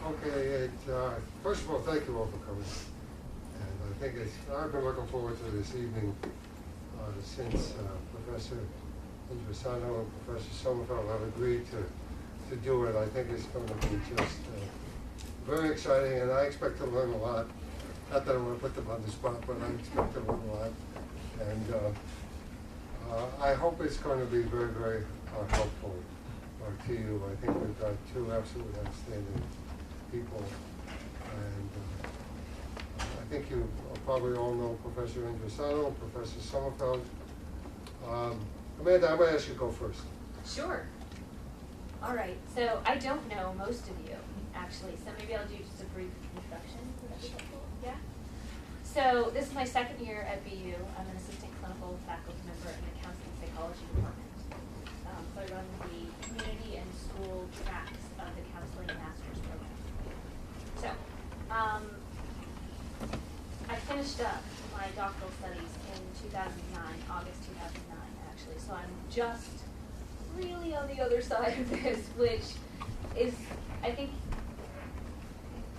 Okay, first of all, thank you all for coming. And I think I've been looking forward to this evening since Professor Indrasano and Professor Sommerfeld have agreed to do it. I think it's going to be just very exciting, and I expect to learn a lot. Not that I want to put them on the spot, but I expect to learn a lot. And I hope it's going to be very, very helpful to you. I think we've got two absolutely outstanding people. And I think you probably all know Professor Indrasano and Professor Sommerfeld. Amanda, I'm going to ask you to go first. Sure. All right. So I don't know most of you, actually. So maybe I'll do just a brief introduction. Would that be helpful? Yeah? So this is my second year at BU. I'm an assistant clinical faculty member in the counseling psychology department. So I run the community and school tracks of the counseling master's program. So I finished up my doctoral studies in 2009, August 2009, actually. So I'm just really on the other side of this, which is, I think,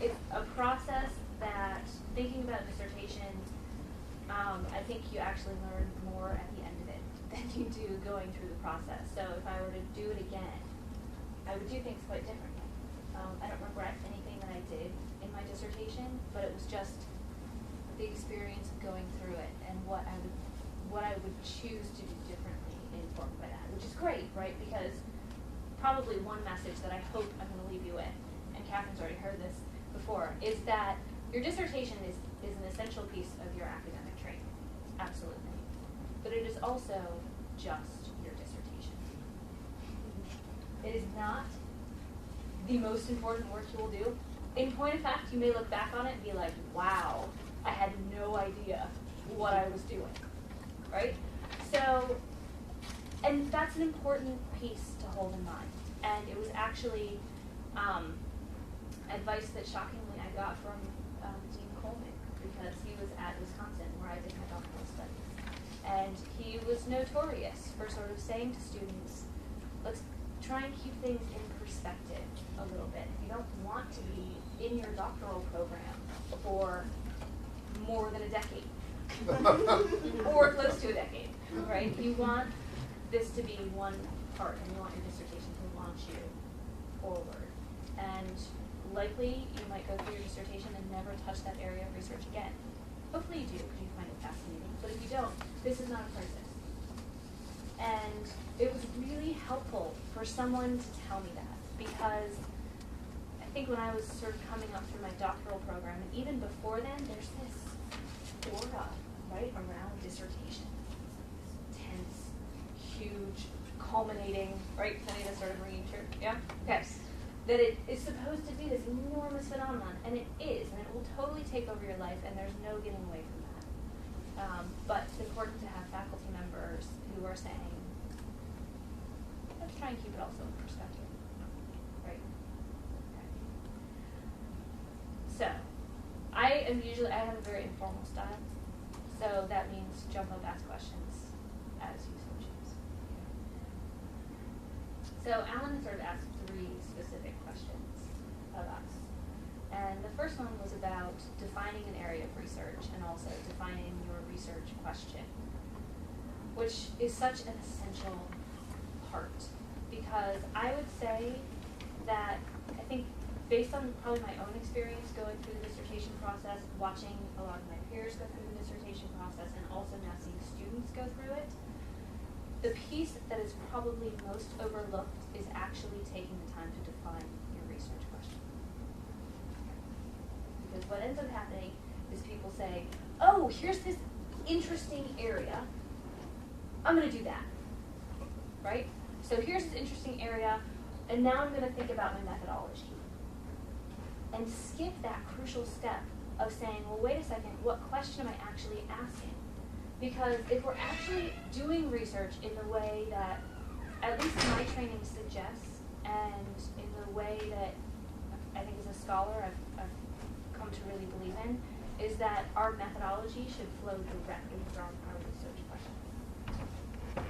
it's a process that, thinking about dissertation, I think you actually learn more at the end of it than you do going through the process. So if I were to do it again, I would do things quite differently. I don't regret anything that I did in my dissertation, but it was just the experience of going through it and what I would choose to do differently informed by that, which is great, right? Because probably one message that I hope I'm going to leave you with, and Catherine's already heard this before, is that your dissertation is an essential piece of your academic training, absolutely. But it is also just your dissertation. It is not the most important work you will do. In point of fact, you may look back on it and be like, wow, I had no idea what I was doing, right? So, and that's an important piece to hold in mind. And it was actually advice that shockingly I got from Dean Coleman, because he was at Wisconsin where I did my doctoral studies. And he was notorious for sort of saying to students, let's try and keep things in perspective a little bit. You don't want to be in your doctoral program for more than a decade or close to a decade, right? You want this to be one part, and you want your dissertation to launch you forward. And likely you might go through your dissertation and never touch that area of research again. Hopefully you do, because you find it fascinating. But if you don't, this is not a crisis. And it was really helpful for someone to tell me that, because I think when I was sort of coming up through my doctoral program, and even before then, there's this aura, right, around dissertation. Tense, huge, culminating, right? Sunny, sort of ringing true. Yeah? Okay. That it is supposed to be this enormous phenomenon, and it is, and it will totally take over your life, and there's no getting away from that. But it's important to have faculty members who are saying, let's try and keep it also in perspective, right? Okay. So, I have a very informal style, so that means jump up, ask questions as you so choose. So Alan sort of asked three specific questions of us. And the first one was about defining an area of research and also defining your research question, which is such an essential part, because I would say that I think based on probably my own experience going through the dissertation process, watching a lot of my peers go through the dissertation process, and also now seeing students go through it, the piece that is probably most overlooked is actually taking the time to define your research question. Because what ends up happening is people say, oh, here's this interesting area, I'm going to do that, right? So here's this interesting area, and now I'm going to think about my methodology. And skip that crucial step of saying, well, wait a second, what question am I actually asking? Because if we're actually doing research in the way that at least my training suggests, and in the way that I think as a scholar I've come to really believe in, is that our methodology should flow directly from our research questions.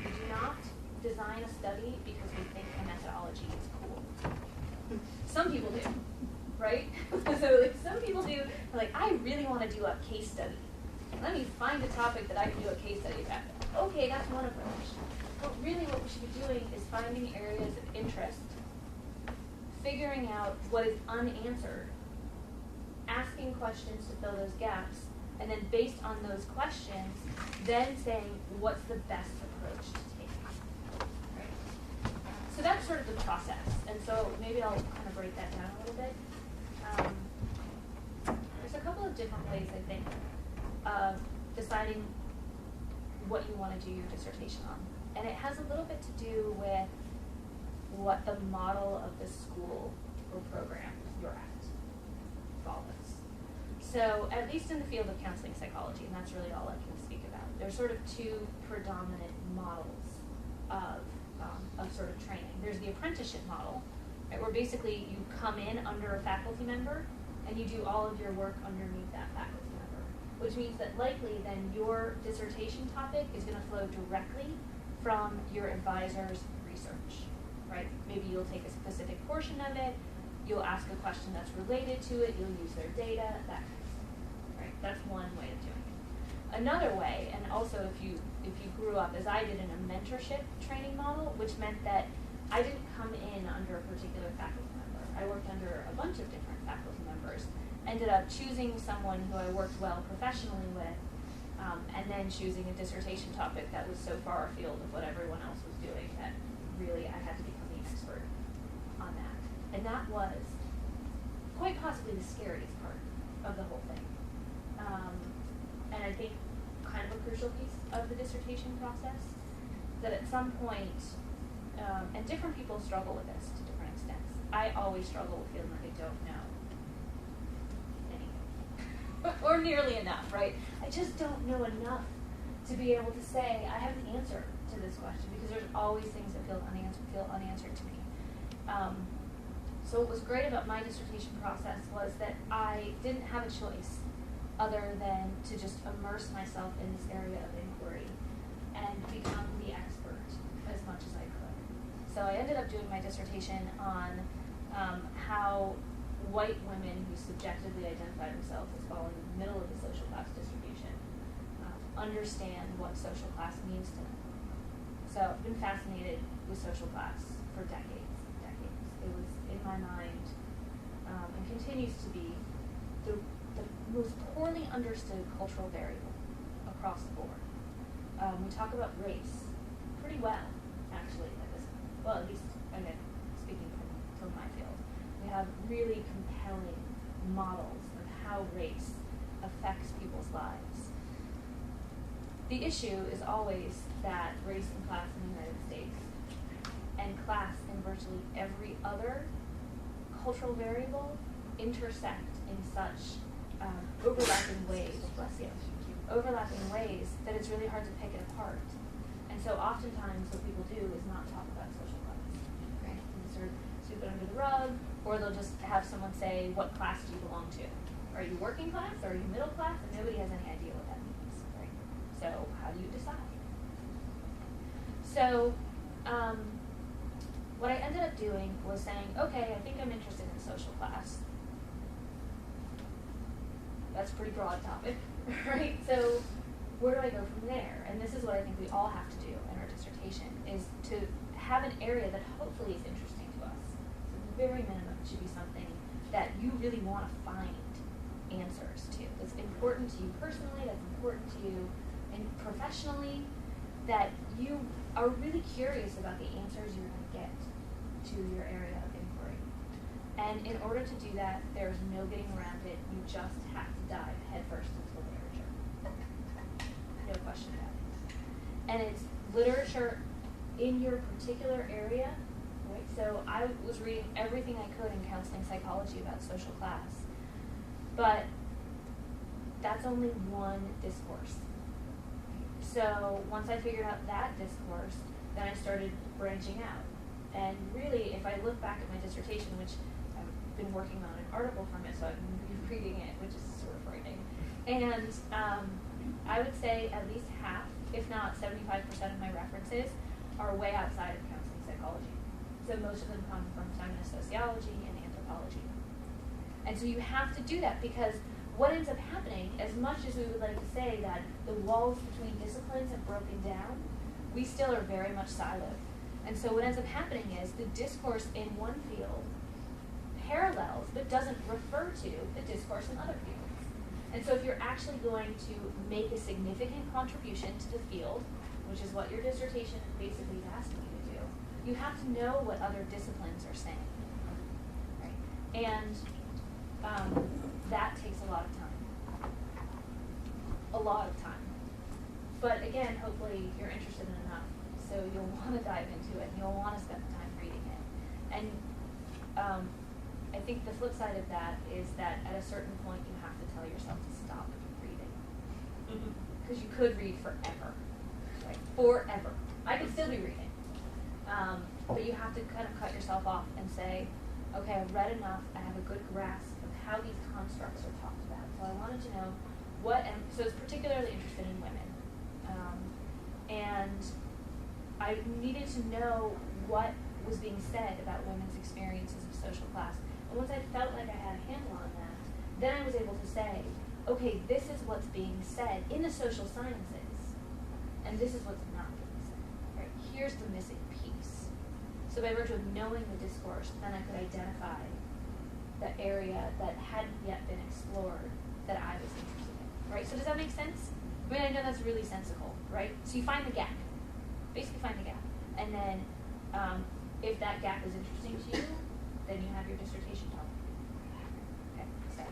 We do not design a study because we think a methodology is cool. Some people do, right? So like some people do, like, I really want to do a case study. Let me find a topic that I can do a case study about. Okay, that's one approach. But really what we should be doing is finding areas of interest, figuring out what is unanswered, asking questions to fill those gaps, and then based on those questions, then saying what's the best approach to take. Right? So that's sort of the process. And so maybe I'll kind of break that down a little bit. There's a couple of different ways, I think, of deciding what you want to do your dissertation on. And it has a little bit to do with what the model of the school or program you're at follows. So at least in the field of counseling psychology, and that's really all I can speak about, there's sort of two predominant models of sort of training. There's the apprenticeship model, right, where basically you come in under a faculty member and you do all of your work underneath that faculty member, which means that likely then your dissertation topic is going to flow directly from your advisor's research, right? Maybe you'll take a specific portion of it, you'll ask a question that's related to it, you'll use their data, that kind of stuff, right? That's one way of doing it. Another way, and also if you grew up, as I did, in a mentorship training model, which meant that I didn't come in under a particular faculty member. I worked under a bunch of different faculty members, ended up choosing someone who I worked well professionally with, and then choosing a dissertation topic that was so far afield of what everyone else was doing that really I had to become the expert on that. And that was quite possibly the scariest part of the whole thing. And I think kind of a crucial piece of the dissertation process, that at some point, and different people struggle with this to different extents. I always struggle with feeling like I don't know anything. Or nearly enough, right? I just don't know enough to be able to say I have an answer to this question, because there's always things that feel unanswered to me. So what was great about my dissertation process was that I didn't have a choice other than to just immerse myself in this area of inquiry and become the expert as much as I could. So I ended up doing my dissertation on how white women who subjectively identify themselves as falling in the middle of the social class distribution understand what social class means to them. So I've been fascinated with social class for decades. It was in my mind, and continues to be, the most poorly understood cultural variable across the board. We talk about race pretty well, actually, at this point. Well, at least, again, speaking from my field. We have really compelling models of how race affects people's lives. The issue is always that race and class in the United States and class in virtually every other cultural variable intersect in such overlapping ways that it's really hard to pick it apart. And so oftentimes what people do is not talk about social class, right? And sort of sweep it under the rug, or they'll just have someone say, what class do you belong to? Are you working class? Are you middle class? And nobody has any idea what that means, right? So how do you decide? So what I ended up doing was saying, okay, I think I'm interested in social class. That's a pretty broad topic, right? So where do I go from there? And this is what I think we all have to do in our dissertation, is to have an area that hopefully is interesting to us. So at the very minimum, it should be something that you really want to find answers to. That's important to you personally, that's important to you and professionally, that you are really curious about the answers you're going to get to your area of inquiry. And in order to do that, there's no getting around it. You just have to dive headfirst into the literature. No question about it. And it's literature in your particular area, right? So I was reading everything I could in counseling psychology about social class. But that's only one discourse. So once I figured out that discourse, then I started branching out. And really, if I look back at my dissertation, which I've been working on an article from it, so I've been rereading it, which is sort of frightening. And I would say at least half, if not 75% of my references are way outside of counseling psychology. So most of them come from feminist sociology and anthropology. And so you have to do that, because what ends up happening, as much as we would like to say that the walls between disciplines have broken down, we still are very much siloed. And so what ends up happening is the discourse in one field parallels but doesn't refer to the discourse in other fields. And so if you're actually going to make a significant contribution to the field, which is what your dissertation basically is asking you to do, you have to know what other disciplines are saying. Right? And that takes a lot of time. A lot of time. But again, hopefully you're interested in enough, so you'll want to dive into it, and you'll want to spend the time reading it. And I think the flip side of that is that at a certain point you have to tell yourself to stop reading. Because you could read forever. Right? Forever. I could still be reading. But you have to kind of cut yourself off and say, okay, I've read enough, I have a good grasp of how these constructs are talked about. So I wanted to know what, and so I was particularly interested in women. And I needed to know what was being said about women's experiences of social class. And once I felt like I had a handle on that, then I was able to say, okay, this is what's being said in the social sciences, and this is what's not being said. Right? Here's the missing piece. So by virtue of knowing the discourse, then I could identify the area that hadn't yet been explored that I was interested in. Right? So does that make sense? I mean, I know that's really sensical, right? So you find the gap. Basically find the gap. And then if that gap is interesting to you, then you have your dissertation topic. Okay, so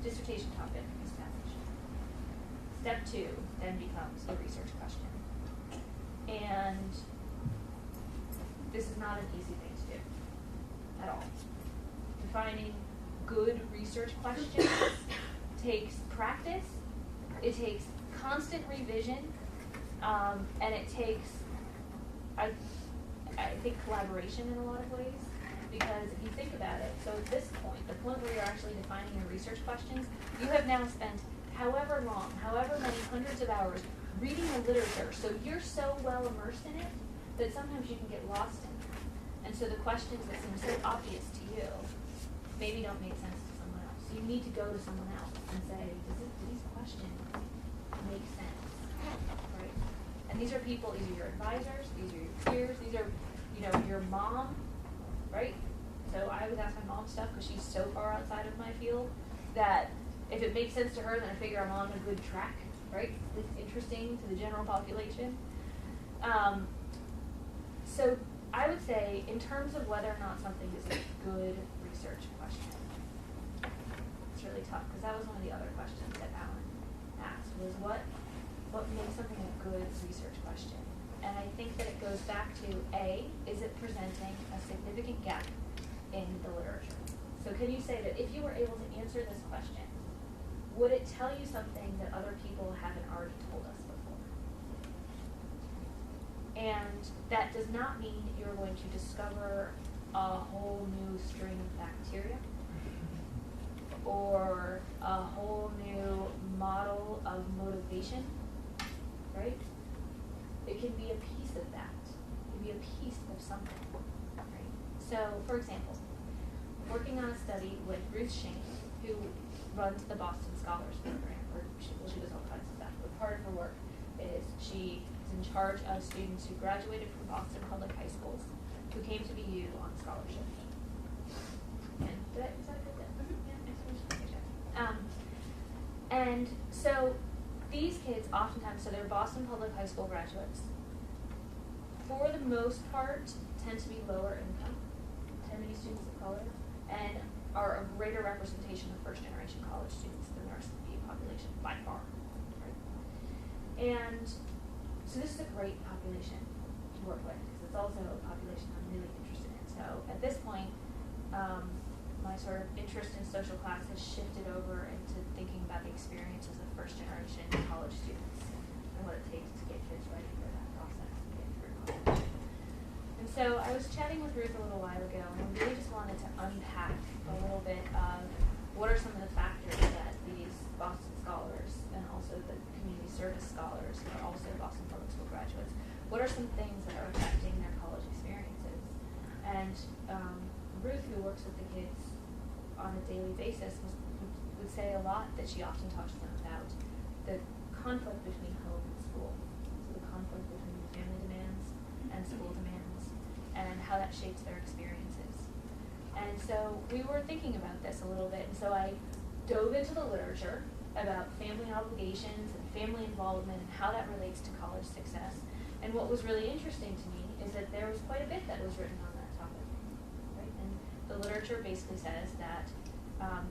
dissertation topic is passage. Step 2 then becomes a research question. And this is not an easy thing to do at all. Defining good research questions takes practice, it takes constant revision, and it takes, I think, collaboration in a lot of ways. Because if you think about it, so at this point, the point where you're actually defining your research questions, you have now spent however long, however many hundreds of hours reading the literature, so you're so well immersed in it that sometimes you can get lost in it. And so the questions that seem so obvious to you maybe don't make sense to someone else. So you need to go to someone else and say, do these questions make sense? Right? And these are people, these are your advisors, these are your peers, these are, your mom, right? So I always ask my mom stuff because she's so far outside of my field that if it makes sense to her, then I figure I'm on a good track, right? It's interesting to the general population. So I would say, in terms of whether or not something is a good research question, it's really tough, because that was one of the other questions that Alan asked, was what makes something a good research question? And I think that it goes back to, A, is it presenting a significant gap in the literature? So can you say that if you were able to answer this question, would it tell you something that other people haven't already told us before? And that does not mean you're going to discover a whole new strain of bacteria or a whole new model of motivation, right? It can be a piece of that. It can be a piece of something, right? So, for example, I'm working on a study with Ruth Shane, who runs the Boston Scholars Program, or she does all kinds of stuff, but part of her work is she is in charge of students who graduated from Boston public high schools who came to BU on scholarship. And is that a good thing? Yeah, excellent. And so these kids oftentimes, so they're Boston public high school graduates, for the most part tend to be lower income, tend to be students of color, and are a greater representation of first generation college students than the rest of the population by far. Right? And so this is a great population to work with, because it's also a population I'm really interested in. So at this point, my sort of interest in social class has shifted over into thinking about the experiences of first generation college students and what it takes to get kids ready for that process and get through college. And so I was chatting with Ruth a little while ago, and we really just wanted to unpack a little bit of what are some of the factors that these Boston scholars and also the community service scholars who are also Boston public school graduates, what are some things that are affecting their college experiences? And Ruth, who works with the kids on on a daily basis would say a lot that she often talks to them about the conflict between home and school. So the conflict between family demands and school demands, and how that shapes their experiences. And so we were thinking about this a little bit, and so I dove into the literature about family obligations and family involvement and how that relates to college success. And what was really interesting to me is that there was quite a bit that was written on that topic, right? And the literature basically says that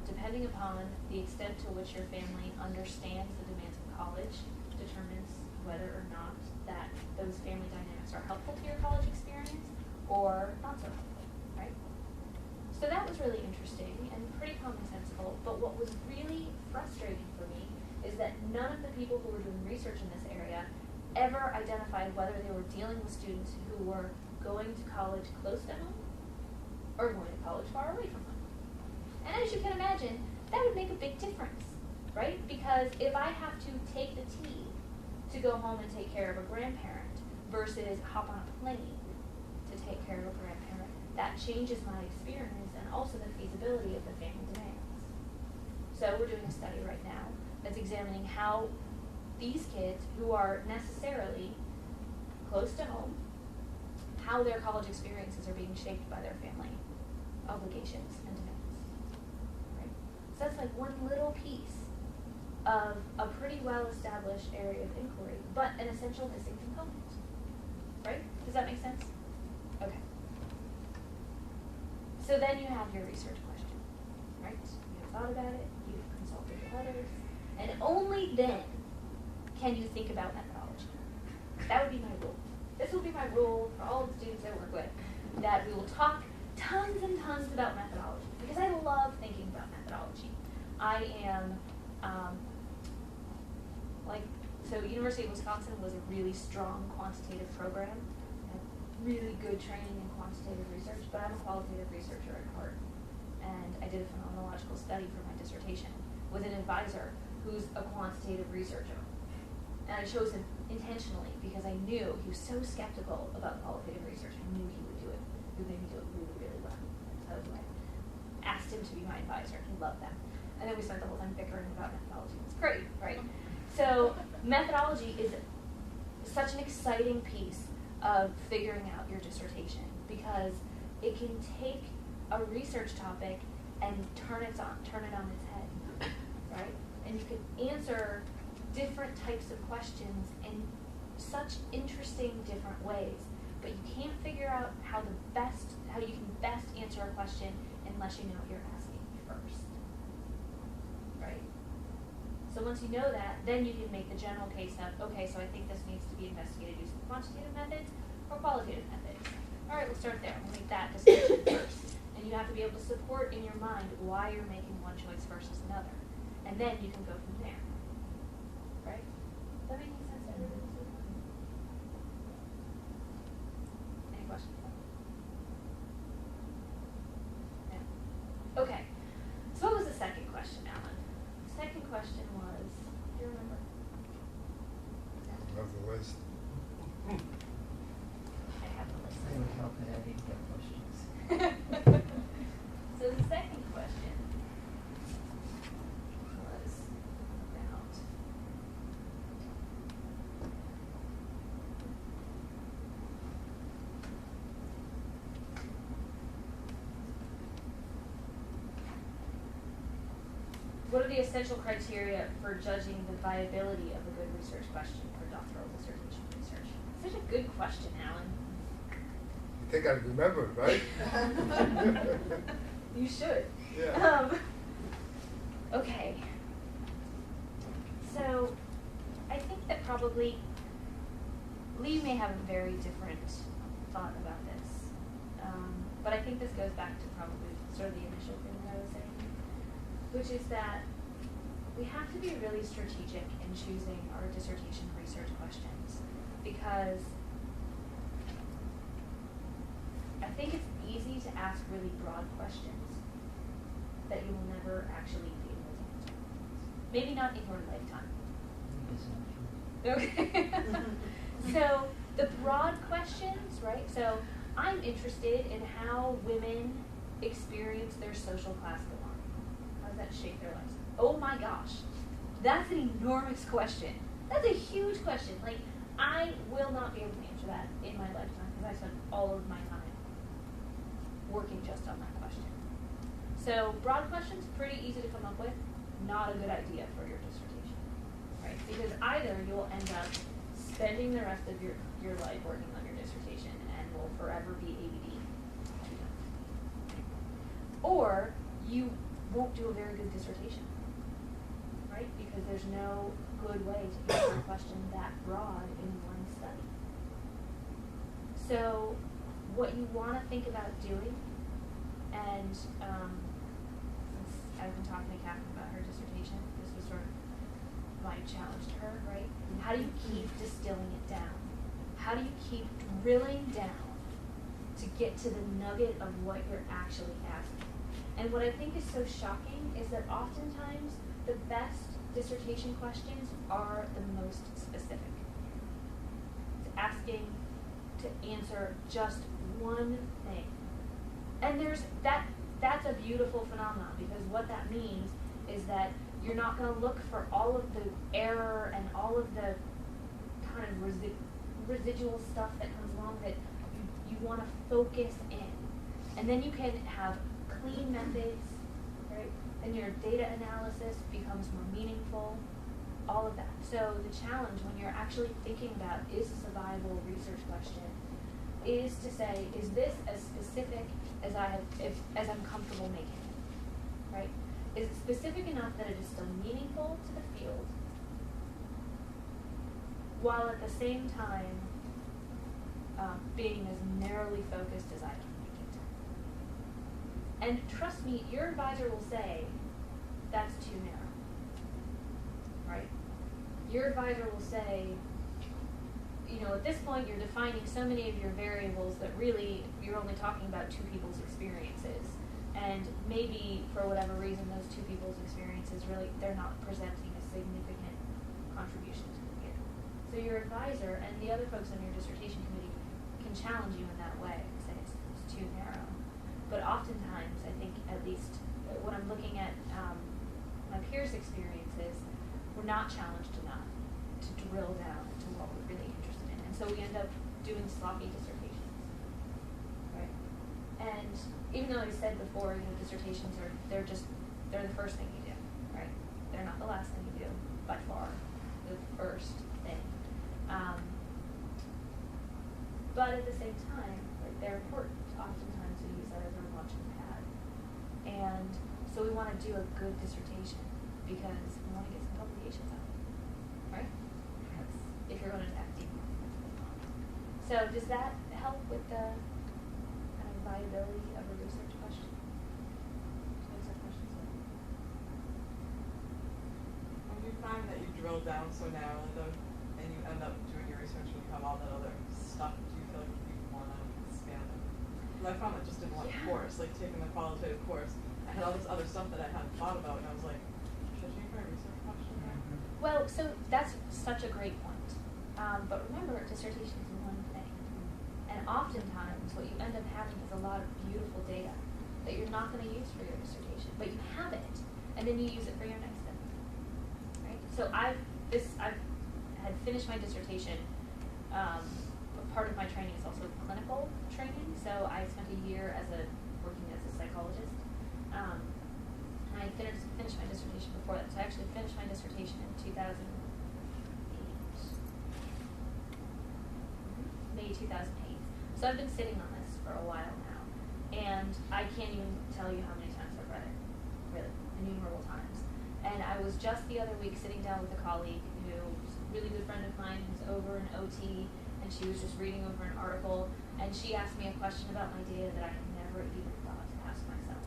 depending upon the extent to which your family understands the demands of college determines whether or not that those family dynamics are helpful to your college experience or not so helpful, right? So that was really interesting and pretty commonsensical, but what was really frustrating for me is that none of the people who were doing research in this area ever identified whether they were dealing with students who were going to college close to home or going to college far away from home. And as you can imagine, that would make a big difference, right? Because if I have to take the T to go home and take care of a grandparent versus hop on a plane to take care of a grandparent, that changes my experience and also the feasibility of the family demands. So we're doing a study right now that's examining how these kids who are necessarily close to home, how their college experiences are being shaped by their family obligations and demands. Right? So that's like one little piece of a pretty well-established area of inquiry, but an essential missing component. Right? Does that make sense? Okay. So then you have your research question, right? You've thought about it, you've consulted with others, and only then can you think about methodology. That would be my rule. This will be my rule for all the students I work with, that we will talk tons and tons about methodology, because I love thinking about methodology. I am, so University of Wisconsin was a really strong quantitative program, and really good training in quantitative research, but I'm a qualitative researcher at heart. And I did a phenomenological study for my dissertation with an advisor who's a quantitative researcher. And I chose him intentionally because I knew he was so skeptical about qualitative research. I knew he would do it. He would make me do it really, really well. So I asked him to be my advisor. He loved that. And then we spent the whole time bickering about methodology. It's great, right? So methodology is such an exciting piece of figuring out your dissertation, because it can take a research topic and turn it on its head, right? And you can answer different types of questions in such interesting different ways, but you can't figure out how you can best answer a question unless you know what you're asking first, right? So once you know that, then you can make the general case of, okay, so I think this needs to be investigated using quantitative methods or qualitative methods. All right, we'll start there. We'll make that distinction first. And you have to be able to support in your mind why you're making one choice versus another. And then you can go from there. Right? Does that make sense to everybody so far? Any questions? No? Okay. So what was the second question, Alan? The second question was, do you remember? Love the list. I have the list. I would help that I didn't get questions. So the second question was about what are the essential criteria for judging the viability of a good research question for doctoral dissertation research? Such a good question, Alan. You think I'd remember it, right? You should. Yeah. Okay. So, I think that probably Lee may have a very different thought about this. But I think this goes back to probably sort of the initial thing that I was saying, which is that we have to be really strategic in choosing our dissertation research questions, because I think it's easy to ask really broad questions that you will never actually be able to answer. Maybe not in your lifetime. Okay. So the broad questions, right? So I'm interested in how women experience their social class belonging. oh my gosh, that's an enormous question. That's a huge question. Like, I will not be able to answer that in my lifetime because I spent all of my time working just on that question. So broad questions, pretty easy to come up with, not a good idea for your dissertation, right? Because either you'll end up spending the rest of your life working on your dissertation and will forever be ABD, or you won't do a very good dissertation, right? Because there's no good way to answer a question that broad in one study. So what you want to think about doing, and since I've been talking to Catherine about her dissertation, this was sort of my challenge to her, right? How do you keep distilling it down? How do you keep drilling down to get to the nugget of what you're actually asking? And what I think is so shocking is that oftentimes the best dissertation questions are the most specific. It's asking to answer just one thing. And that's a beautiful phenomenon, because what that means is that you're not going to look for all of the error and all of the kind of residual stuff that comes along with it. You want to focus in. And then you can have clean methods, right? Then your data analysis becomes more meaningful, all of that. So the challenge when you're actually thinking about, is this a viable research question, is to say, is this as specific as as I'm comfortable making it, right? Is it specific enough that it is still meaningful to the field, while at the same time being as narrowly focused as I can make it? And trust me, your advisor will say, that's too narrow, right? Your advisor will say, at this point you're defining so many of your variables that really you're only talking about two people's experiences. And maybe for whatever reason those two people's experiences really, they're not presenting a significant contribution to the field. So your advisor and the other folks on your dissertation committee can challenge you in that way and say it's too narrow. But oftentimes, I think, at least when I'm looking at my peers' experiences, we're not challenged enough to drill down into what we're really interested in. And so we end up doing sloppy dissertations, right? And even though I said before, dissertations they're the first thing you do, right? They're not the last thing you do, by far, the first thing. But at the same time, they're important. Oftentimes we use that as our launching pad. And so we want to do a good dissertation because we want to get some publications out, right? That's if you're going to attack deep. So does that help with the kind of viability of a research question? Do you have questions? When you find that you drill down so narrowly though, and you end up doing your research and you have all that other stuff, do you feel like you want to expand it? Well, I found that just in one course, like taking the qualitative course, I had all this other stuff that I hadn't thought about, and I was like, should I change my research question? Well, so that's such a great point. But remember, dissertation is one thing. And oftentimes, what you end up having is a lot of beautiful data that you're not going to use for your dissertation, but you have it, and then you use it for your next study. Right? So I've had finished my dissertation. Part of my training is also clinical training, so I spent a year working as a psychologist. And I finished my dissertation before that. So I actually finished my dissertation in 2008. May 2008. So I've been sitting on this for a while now. And I can't even tell you how many times I've read it. Really, innumerable times. And I was just the other week sitting down with a colleague who was a really good friend of mine who's over in OT, and she was just reading over an article, and she asked me a question about my data that I had never even thought to ask myself.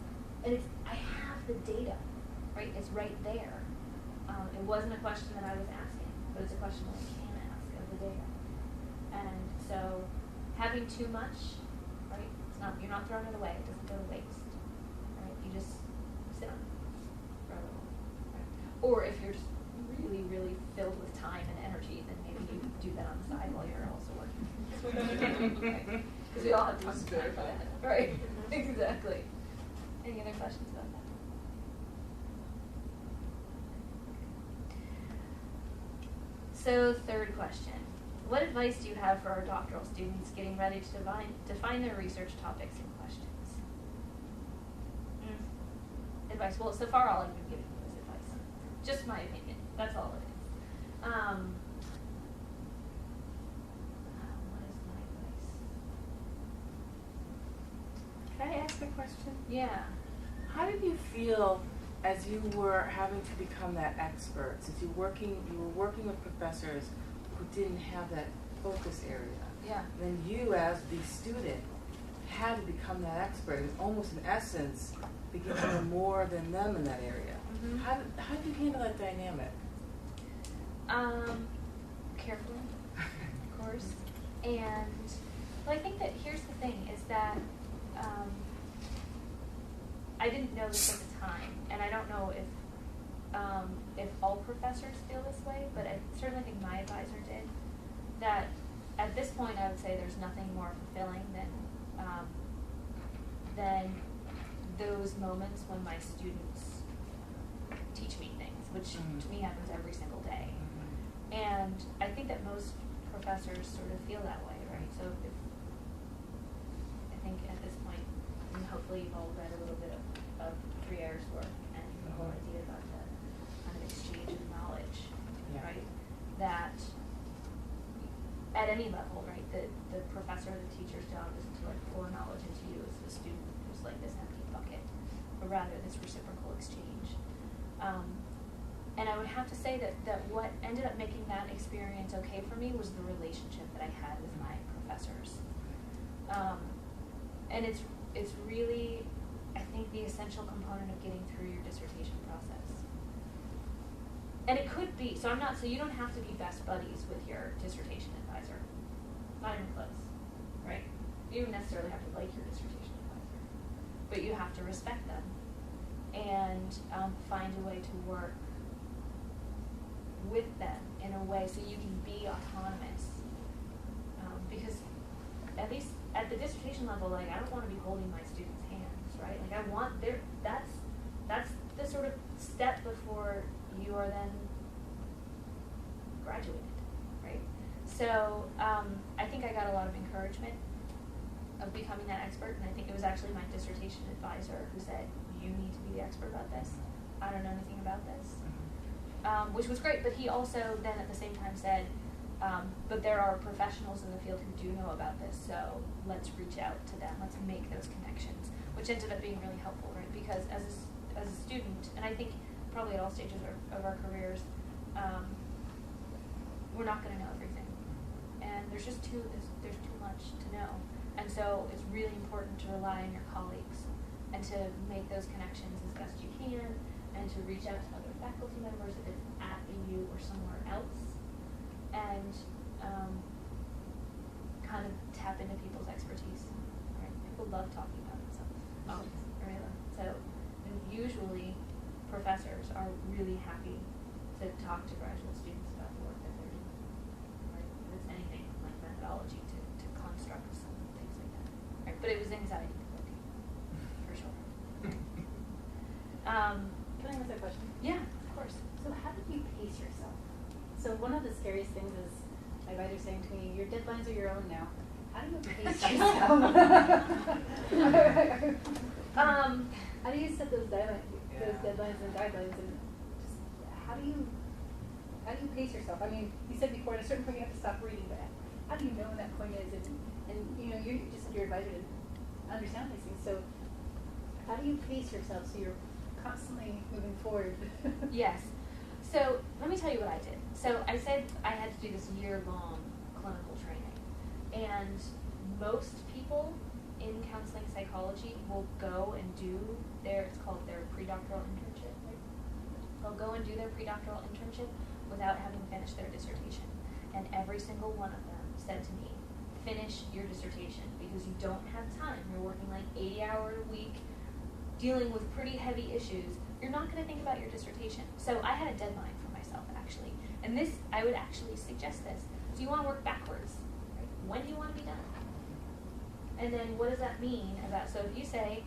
And I have the data, right? It's right there. It wasn't a question that I was asking, but it's a question that I can ask of the data. And so having too much, right? You're not throwing it away. It doesn't go to waste, right? You just sit on it for a little, right? Or if you're just really, really filled with time and energy, then maybe you do that on the side while you're also working. Right? Because we all have tons of time for that, right? Exactly. Any other questions about that? So third question. What advice do you have for our doctoral students getting ready to define their research topics and questions? Advice. Well, so far all I've been giving you is advice. Just my opinion. That's all it is. What is my advice? Can I ask a question? Yeah. How did you feel as you were having to become that expert, since you were working with professors who didn't have that focus area? Yeah. Then you, as the student, had to become that expert, and almost in essence, begin to know more than them in that area. Mm-hmm. How did you handle that dynamic? Carefully, of course. And well, I think that here's the thing is that I didn't know this at the time, and I don't know if all professors feel this way, but I certainly think my advisor did. That at this point, I would say there's nothing more fulfilling than those moments when my students teach me things, which to me happens every single day. And I think that most professors sort of feel that way, right? So I think at this point, and hopefully you've all read a little bit of Friere's work and the whole idea about the kind of exchange of knowledge, right? That at any level, right, the professor or the teacher's job isn't to like pour knowledge into you as the student who's like this empty bucket, but rather this reciprocal exchange. And I would have to say that what ended up making that experience okay for me was the relationship that I had with my professors. And it's really, I think, the essential component of getting through your dissertation process. And it could be, so you don't have to be best buddies with your dissertation advisor. Not even close, right? You don't necessarily have to like your dissertation advisor, but you have to respect them and find a way to work with them in a way so you can be autonomous. Because at least at the dissertation level, like I don't want to be holding my students' hands, right? Like I want that's the sort of step before you are then graduated, right? So I think I got a lot of encouragement of becoming that expert, and I think it was actually my dissertation advisor who said, you need to be the expert about this. I don't know anything about this. Which was great, but he also then at the same time said, but there are professionals in the field who do know about this, so let's reach out to them, let's make those connections, which ended up being really helpful, right? Because as a student, and I think probably at all stages of our careers, we're not going to know everything, and there's too much to know, and so it's really important to rely on your colleagues and to make those connections as best you can, and to reach out to other faculty members if it's at AU or somewhere else, and kind of tap into people's expertise. Right? People love talking about themselves. Right? So usually professors are really happy to talk to graduate students about the work that they're doing. Right? If it's anything like methodology to constructs and things like that. Right? But it was anxiety provoking, for sure. Can I ask a question? Yeah, of course. So how did you pace yourself? So one of the scariest things is my advisor saying to me, your deadlines are your own now. How do you pace yourself? How do you set those deadlines and guidelines, and just how do you pace yourself? I mean, you said before at a certain point you have to stop reading, but how do you know when that point is? And you know, you just said your advisor didn't understand these things. So how do you pace yourself so you're constantly moving forward? Yes. So let me tell you what I did. So I said I had to do this year-long clinical training. And most people in counseling psychology will go and do it's called their predoctoral internship. Right? They'll go and do their predoctoral internship without having finished their dissertation. And every single one of them said to me, finish your dissertation because you don't have time. You're working like 80-hour a week, dealing with pretty heavy issues. You're not going to think about your dissertation. So I had a deadline for myself, actually. And this, I would actually suggest this. So you want to work backwards. Right? When do you want to be done? And then what does that mean about, so if you say,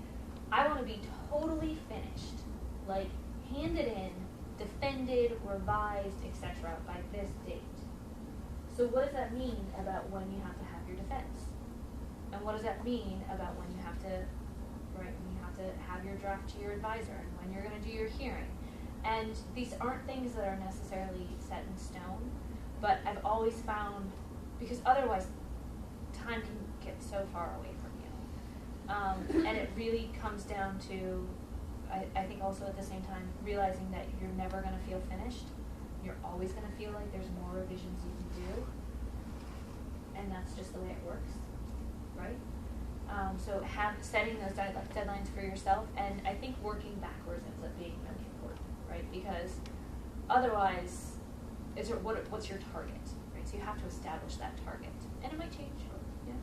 I want to be totally finished, like handed in, defended, revised, etc. by this date, So what does that mean about when you have to have your defense? And what does that mean about when you have to, right, when you have to have your draft to your advisor and when you're gonna do your hearing? And these aren't things that are necessarily set in stone, but I've always found, because otherwise time can get so far away from you. And it really comes down to, I think also at the same time, realizing that you're never gonna feel finished. You're always gonna feel like there's more revisions you can do. And that's just the way it works, right? So setting those deadlines for yourself, and I think working backwards ends up being really important, right? Because otherwise, what's your target, right? So you have to establish that target, and it might change, yeah.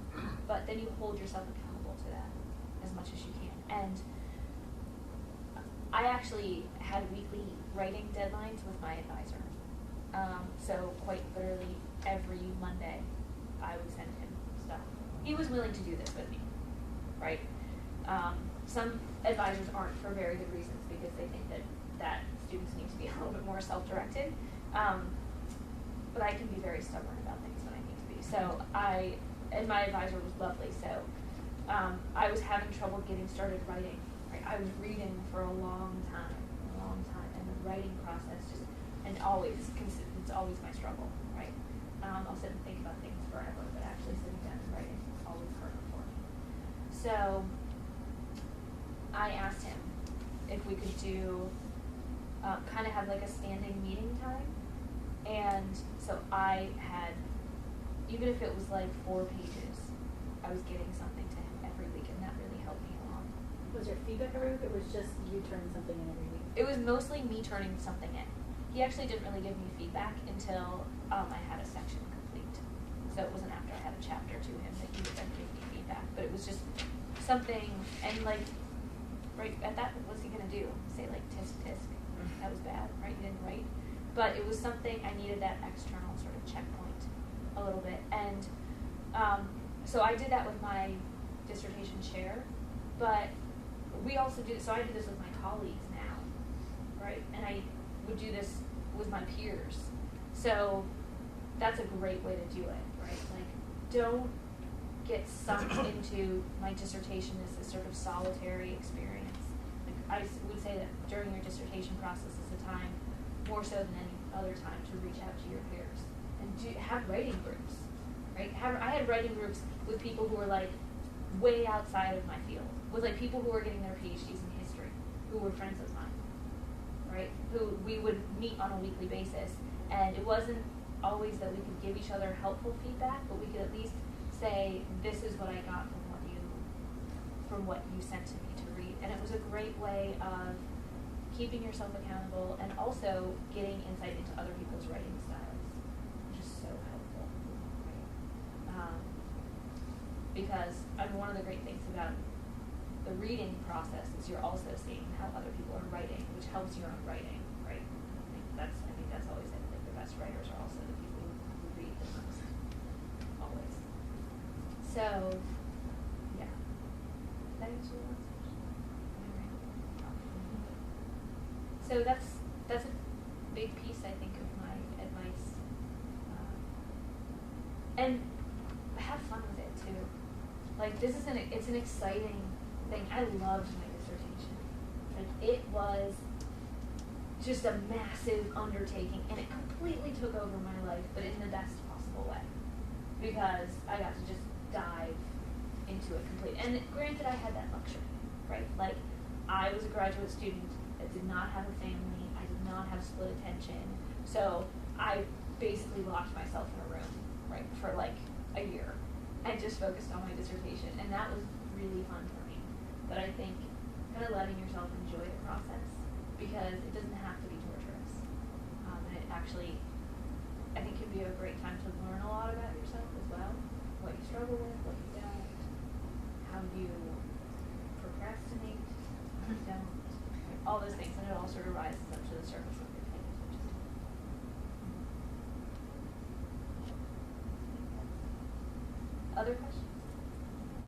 But then you hold yourself accountable to that as much as you can. And I actually had weekly writing deadlines with my advisor. So quite literally every Monday, I would send him stuff. He was willing to do this with me, right? Some advisors aren't for very good reasons because they think that students need to be a little bit more self-directed. But I can be very stubborn about things when I need to be. So and my advisor was lovely, so I was having trouble getting started writing. Right? I was reading for a long time, and the writing process it's always my struggle, right? I'll sit and think about things forever, but actually sitting down and writing is always harder for me. So I asked him if we could do, kind of have like a standing meeting time. And so I had, even if it was like 4 pages, I was getting something to him every week, and that really helped me along. Was there feedback every week, or was just you turning something in every week? It was mostly me turning something in. He actually didn't really give me feedback until I had a section complete. So it wasn't after I had a chapter to him that he would then give me feedback. But it was just something, and like, right at that, what's he gonna do? Say like tisk tisk? That was bad, right? You didn't write. But it was something, I needed that external sort of checkpoint a little bit. And so I did that with my dissertation chair, but we also do, so I do this with my colleagues now, right? And I would do this with my peers. So that's a great way to do it, right? Like, don't get sunk into my dissertation as this sort of solitary experience. Like, I would say that during your dissertation process is a time, more so than any other time, to reach out to your peers and have writing groups, right? I had writing groups with people who were like way outside of my field, with like people who were getting their PhDs in history, who were friends of mine, right? Who we would meet on a weekly basis, and it wasn't always that we could give each other helpful feedback, but we could at least say, this is what I got from what you sent to me to read. And it was a great way of keeping yourself accountable and also getting insight into other people's writing styles, which is so helpful, right? Because one of the great things about the reading process is you're also seeing how other people are writing, which helps your own writing, right? I think that's always it. Like the best writers are also the people who read the most, always. So, yeah. Did that answer your last question? So that's a big piece, I think, of my advice. And have fun with it too. Like, it's an exciting thing. I loved my dissertation. Like, it was just a massive undertaking, and it completely took over my life, but in the best possible way. Because I got to just dive into it completely. And granted, I had that luxury, right? Like, I was a graduate student. I did not have a family. I did not have split attention. So I basically locked myself in a room, right, for like a year and just focused on my dissertation. And that was really fun for me. But I think kind of letting yourself enjoy the process, because it doesn't have to be torturous. And it actually, I think, can be a great time to learn a lot about yourself as well. What you struggle with, what you don't, how you procrastinate, how you don't. All those things, and it all sort of rises up to the surface